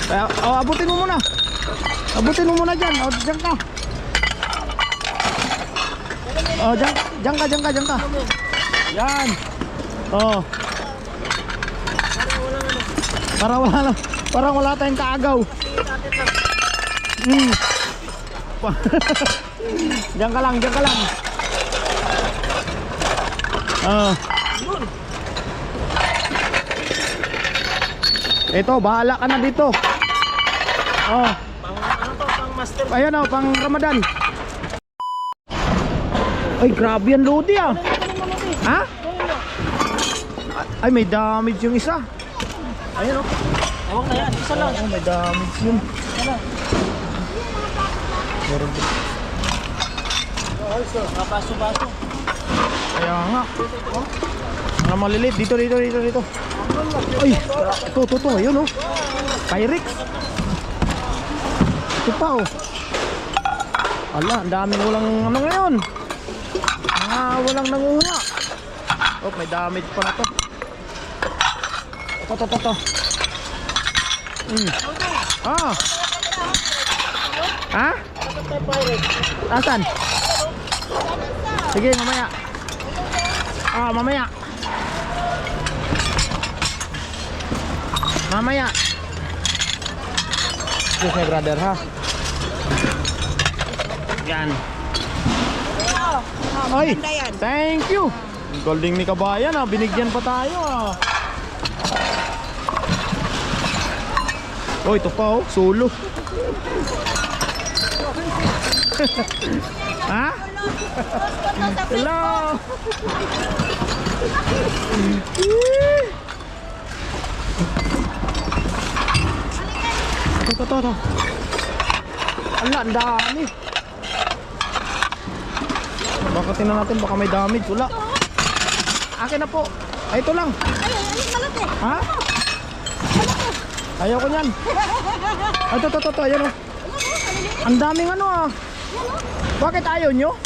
Abutin mo muna. Abutin mo muna dyan. Dyan ka. Dyan ka. Yan. Parang wala tayong kaagaw. Diyan ka lang. Ito, bahala ka na dito. Pang master. Ayan pang Ramadan. Ay, grabe yan, Lodi Ha? Ay, may damage yung isa. Ayan Ewan na yan, isa lang. May damage yun. Meron din. Baso-baso. Kaya nga. Mga malilit. Dito. Ay, ito. Ayun Pyrex. Ito pa Ala, ang daming walang ngayon. Mga walang nanguha. May damage pa na to. Ito. Ha? Asan? Sige, mamaya. Mamaya. Excuse me, brother, ha? Yan. Ay, thank you. Golding ni Kabayan, binigyan pa tayo, ito pa, solo. Ha? Hello. Ito. Ala, ang dami. Baka tingnan natin, baka may damage. Wala. Akin na po. Ay, ito lang. Ha? Ayaw ko yan. Ay, ito. Ayan Ang daming Bakit ayaw nyo?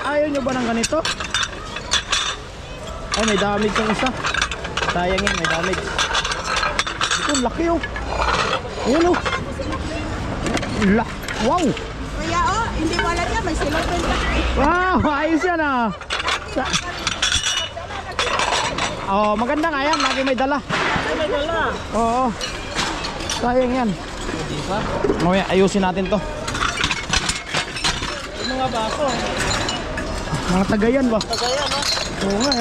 Ayaw nyo ba ng ganito? Ay, may damage yung isa. Sayang yan, may damage. Ito, laki Ayan Wow. Kaya hindi wala niya, may silot rin. Wow, ayos yan maganda nga yan, lagi may dala. Oo. Sayang yan. Mamaya ayusin natin to. Mga baso. Mga tagayan ba? Oo nga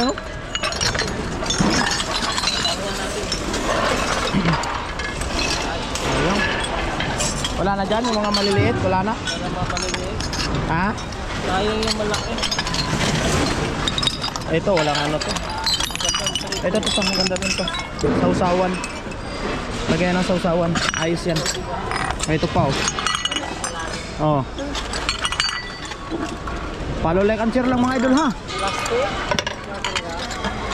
Ayun. Wala na dyan yung mga maliliit? Wala na? Wala mga maliliit. Ha? Sayang yung malaki. Ito, walang to. Ito, maganda rin to. Sausawan. Lagyan ng sausawan. Ayos yan. Ito pa Follow, like, and share lang mga idol, ha.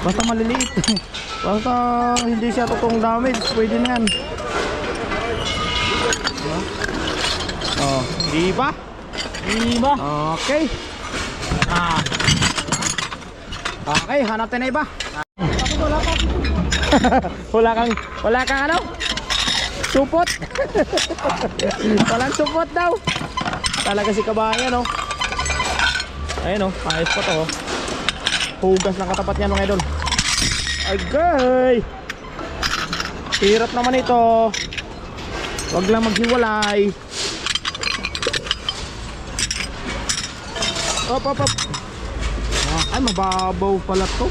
Basta maliliit. Basta hindi siya totoong damage, pwede na yan. Di ba? Okay. Okay, hanapin na iba. Wala kang supot. Walang supot daw. Talaga si Kabayan Ayun ayos pa to Hugas ng katapat niya mga idol. Agay. Hirap naman ito. Wag lang maghiwalay. Op. Ay, mababaw pala to.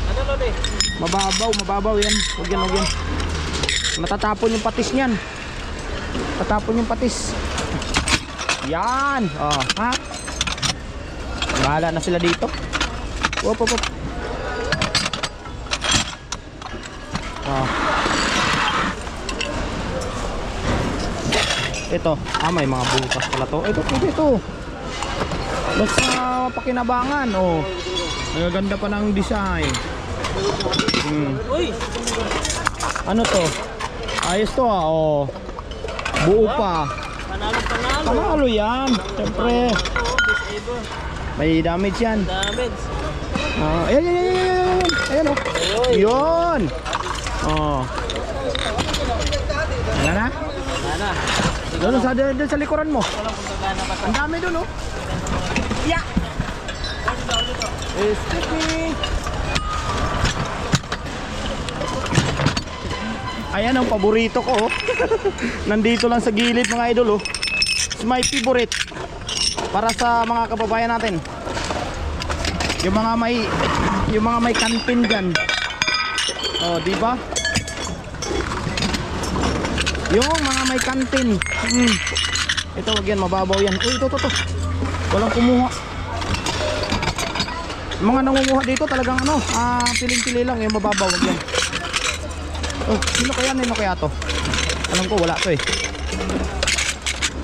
Mababaw yan. Huwag yan. Matatapon yung patis niyan. Tatapon yung patis. Yan. Ha? Bahala na sila dito. Op. Ito. May mga bukas pala to. Ito. Basta pakinabangan. Magaganda pa ng design. Uy! Ano to? Ayos to Buo pa. Panalo yan. Siyempre. May damage yan. Ayan. Ayan Yun. Doon sa likuran mo. Walang kung gagana ba ito. Ang dami doon, oh. Yeah. Excuse me. Ayan ang paborito ko, oh. Nandito lang sa gilid mga idol, oh. It's my favorite. Para sa mga kababayan natin. Yung mga may kantin diyan. Oh, di ba? Yung mga may kantin. Ito, wag yan, mababaw yan. Uy, ito. Walang kumuha. Yung mga nangunguha dito talagang ano, piling-pili lang, yung mababaw, wag yan. Oh, sino kaya to? Alam ko wala to eh.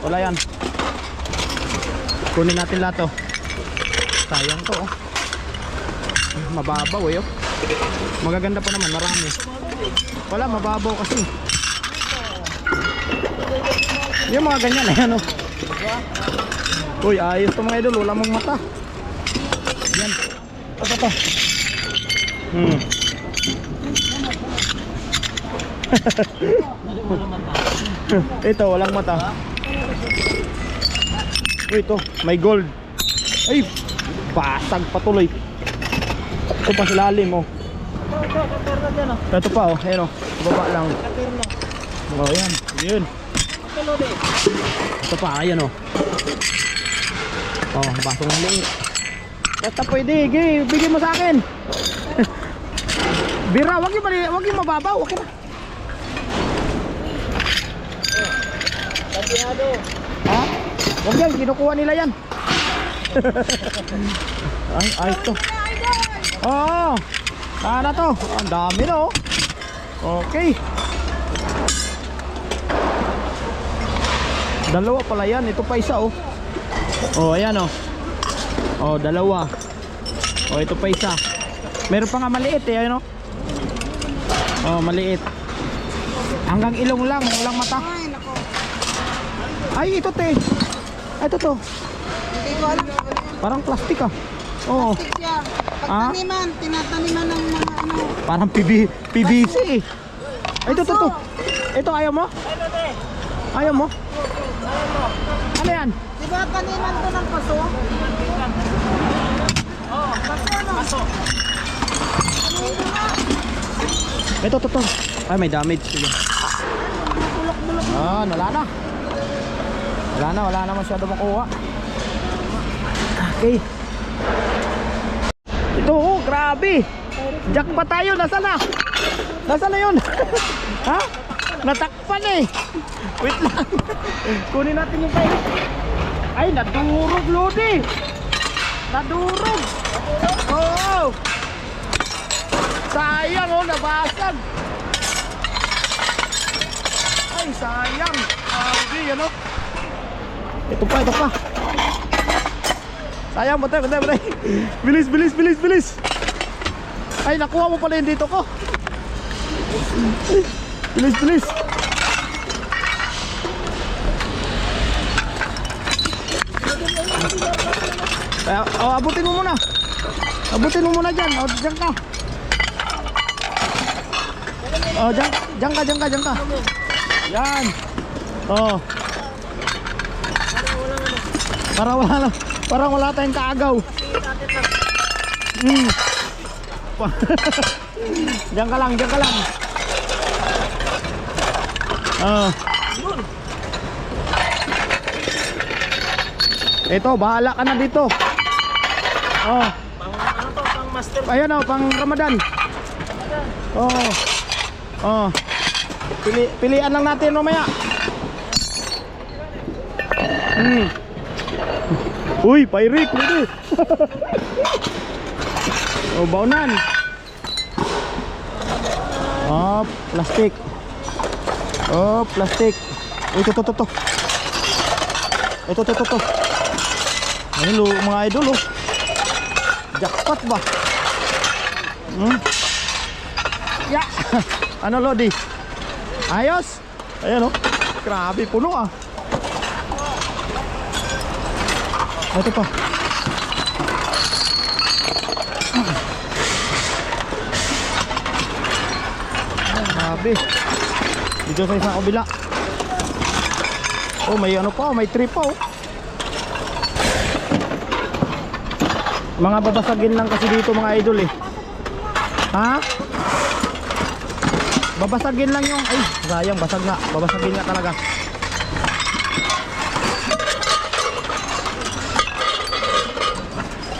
Wala yan. Kunin natin lahat to. Sayang to, oh. Mababaw eh, oh. Magaganda pa naman, marami. Wala, mababaw kasi. Yung mga ganyan, ayan, oh. Uy, ayos to mga idol, wala mong mata. Yan. Ito. Ito, walang mata. Uy, ito, may gold. Ay, basag patuloy. Ito pa sa lalim, oh. Ito pa, oh, ayan, oh. Baba lang. Oh, yan, yun. Ito pa, ayan, oh. Oh, basong liit. Basta pwede, bigyan mo sa akin. Bira, wag yung mababaw, okay na. Ha? Wag yan, kinukuha nila yan. Ay, ito. Oo, sana to. Ang dami na, oh. Okay. Dalawa pala yan, ito pa isa, oh. Oh, ayan, oh. Oh, dalawa. Oh, ito pa isa. Meron pa nga maliit eh, ayun, oh. Oh, maliit. Hanggang ilong lang, walang mata. Ay, nako. Ay, ito te. Ay, ito to. Hindi ko alam. Parang plastic ah. Oo. Plastic siya. Pagtaniman, tinataniman ng mga ano. Parang PVC eh. Ay, ito. Ito, ayaw mo? Ayaw mo? Ano yan? Di ba taniman to ng paso? Oo, paso ano? Paso. Ito. Ay, may damage. Sige. Ah, wala na masyado makuha. Okay. Ito, oh, grabe. Jackpot tayo, nasaan na yun? Ha? Natakpan eh. Wait lang. Kunin natin yung tayo. Ay, nadurog, Lodi. Nadurog. Oo. Sayang, oh, nabasag. Ay, sayang. Ay, ano? Ito pa. Sayang, batay. Bilis. Ay, nakuha mo pala yung dito ko. Bilis. Oh, abutin mo muna. Dyan. Oh, dyan ka. Oh, dyan ka. Yan. Oh. Parang wala tayong kaagaw. Diyan ka lang. Ito, bahala ka na dito. Oh. Ano to, pang master? Ayan, oh, pang Ramadan. Oh. Pilian lang natin mamaya. Uy, pairik, pwede. Oh, baunan. Oh, plastic. Uy, ito. Ito. Ayun, mga idol, oh. Jackpot ba? Ya. Ano, Lodi? Ayos. Ayan, oh. Grabe, puno ah. Ito pa. Grabe. Dito sa isang kabila. Oh, may ano pa, may trip pa oh. Mga babasagin lang kasi dito mga idol eh. Ha? Babasagin lang yung, ay sayang, basag nga. Babasagin nga talaga.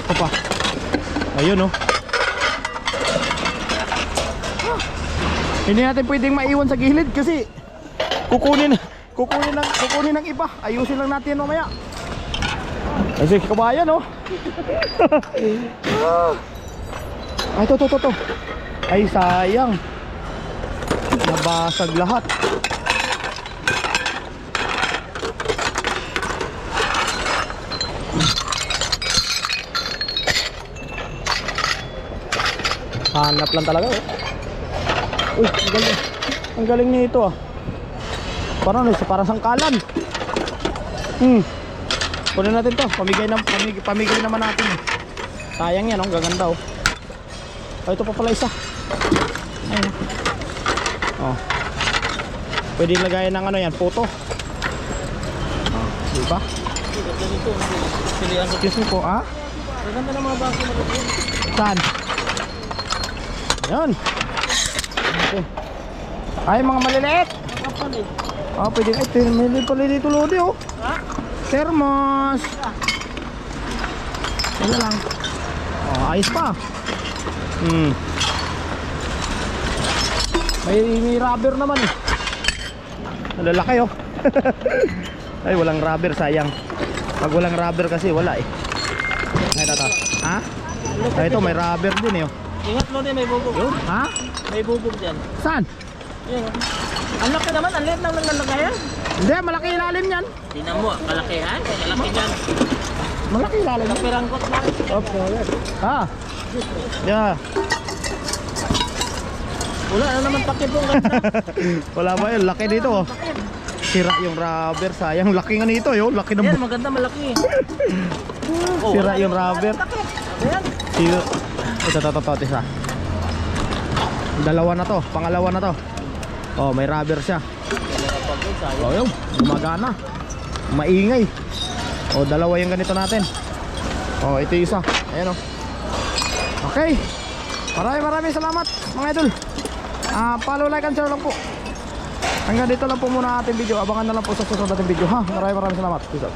Ito pa. Ayun oh. Hindi natin pwedeng maiwan sa gilid kasi kukunin ng iba. Ayusin lang natin mamaya. Kasi kabayan oh. Ay to. Ay sayang. Nabasag lahat. Hanap lang talaga oh. Uy, ang galing. Ang galing nito ah. Parang sangkalan. Kunin natin to. Pamigay naman natin. Sayang yan, ang gaganda oh. Oh, ito pa pala isa. Ayun. Oh. Pwede lagayan ng ano yan, photo. Oh, di ba? Ganito. Pilihan ko. Excuse me po, ah? Maganda ng mga baso na rin. Saan? Yan. Okay. Ay, mga maliliit. Kapal eh. Ah, pwede. Ay, may pala dito lodi oh. Ha? Thermos. Wala lang. Oh, ayos pa. May rubber naman eh. Lalaki oh. Ay, walang rubber, sayang. Pag walang rubber kasi wala eh. Ay, tata. Ha? Ay, ito may rubber din eh oh. Ingat mo din, may bubog. Yun, ha? May bubog dyan. Saan? Yan. Ang laki naman, ang liit lang ng lalagayan. Hindi, malaki ilalim yan. Tingnan mo, kalakihan. Malaki dyan. Malaki ilalim yan. Kapirangkot lang. Okay. Ha? Yeah. Wala na naman takip yung ganda. Wala ba yun? Laki dito oh. Sira yung rubber, sayang. Laki nga nito yun. Laki ng Yan, maganda, malaki. Oh, sira wala yung naman rubber. takip. Ayan. Sira. Ito, isa. Dalawa na to, pangalawa na to. Oh, may rubber siya. Oh, yun, gumagana. Maingay. Oh, dalawa yung ganito natin. Oh, ito yung isa. Ayan oh. Okay. Maraming salamat mga idol. Follow, like, and share lang po. Hanggang dito lang po muna ating video. Abangan na lang po sa susunod nating video ha. Maraming salamat. Peace out.